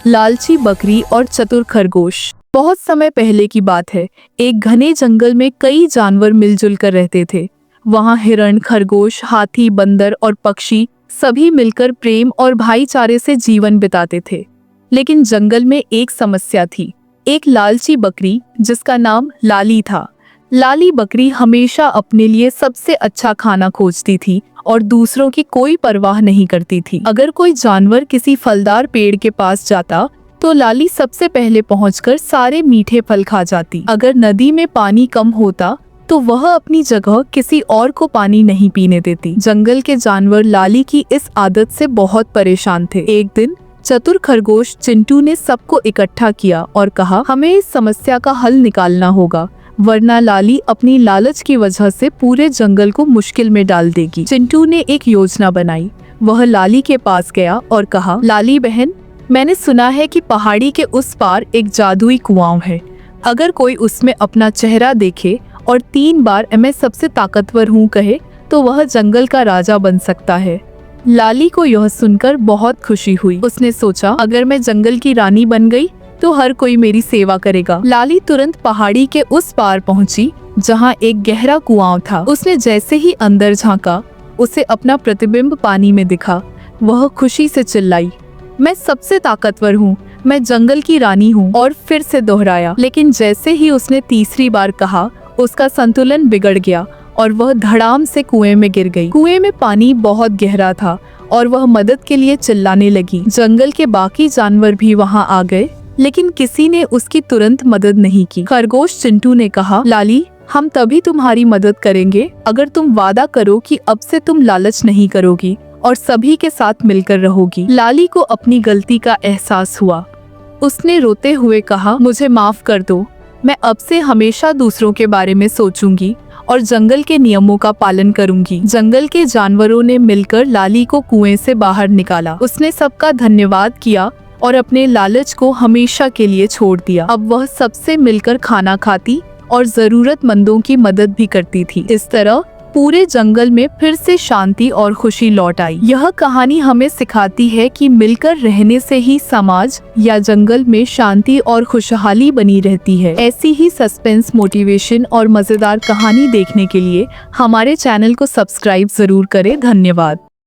लालची बकरी और चतुर खरगोश। बहुत समय पहले की बात है। एक घने जंगल में कई जानवर मिलजुल कर रहते थे। वहाँ हिरण, खरगोश, हाथी, बंदर और पक्षी सभी मिलकर प्रेम और भाईचारे से जीवन बिताते थे। लेकिन जंगल में एक समस्या थी। एक लालची बकरी जिसका नाम लाली था। लाली बकरी हमेशा अपने लिए सबसे अच्छा खाना खोजती थी और दूसरों की कोई परवाह नहीं करती थी। अगर कोई जानवर किसी फलदार पेड़ के पास जाता तो लाली सबसे पहले पहुंचकर सारे मीठे फल खा जाती। अगर नदी में पानी कम होता तो वह अपनी जगह किसी और को पानी नहीं पीने देती। जंगल के जानवर लाली की इस आदत से बहुत परेशान थे। एक दिन चतुर खरगोश चिंटू ने सबको इकट्ठा किया और कहा, हमें इस समस्या का हल निकालना होगा, वरना लाली अपनी लालच की वजह से पूरे जंगल को मुश्किल में डाल देगी। चिंटू ने एक योजना बनाई। वह लाली के पास गया और कहा, लाली बहन, मैंने सुना है कि पहाड़ी के उस पार एक जादुई कुआं है। अगर कोई उसमें अपना चेहरा देखे और 3 बार मैं सबसे ताकतवर हूँ कहे तो वह जंगल का राजा बन सकता है। लाली को यह सुनकर बहुत खुशी हुई। उसने सोचा, अगर मैं जंगल की रानी बन गई तो हर कोई मेरी सेवा करेगा। लाली तुरंत पहाड़ी के उस पार पहुंची जहां एक गहरा कुआं था। उसने जैसे ही अंदर झांका, उसे अपना प्रतिबिंब पानी में दिखा। वह खुशी से चिल्लाई, मैं सबसे ताकतवर हूँ, मैं जंगल की रानी हूँ। और फिर से दोहराया। लेकिन जैसे ही उसने तीसरी बार कहा, उसका संतुलन बिगड़ गया और वह धड़ाम से कुएं में गिर गई। कुएं में पानी बहुत गहरा था और वह मदद के लिए चिल्लाने लगी। जंगल के बाकी जानवर भी वहां आ गए, लेकिन किसी ने उसकी तुरंत मदद नहीं की। खरगोश चिंटू ने कहा, लाली, हम तभी तुम्हारी मदद करेंगे अगर तुम वादा करो कि अब से तुम लालच नहीं करोगी और सभी के साथ मिलकर रहोगी। लाली को अपनी गलती का एहसास हुआ। उसने रोते हुए कहा, मुझे माफ कर दो, मैं अब से हमेशा दूसरों के बारे में सोचूंगी और जंगल के नियमों का पालन करूंगी। जंगल के जानवरों ने मिलकर लाली को कुएं से बाहर निकाला। उसने सबका धन्यवाद किया और अपने लालच को हमेशा के लिए छोड़ दिया। अब वह सबसे मिलकर खाना खाती और जरूरतमंदों की मदद भी करती थी। इस तरह पूरे जंगल में फिर से शांति और खुशी लौट आई। यह कहानी हमें सिखाती है कि मिलकर रहने से ही समाज या जंगल में शांति और खुशहाली बनी रहती है। ऐसी ही सस्पेंस, मोटिवेशन और मजेदार कहानी देखने के लिए हमारे चैनल को सब्सक्राइब जरूर करें। धन्यवाद।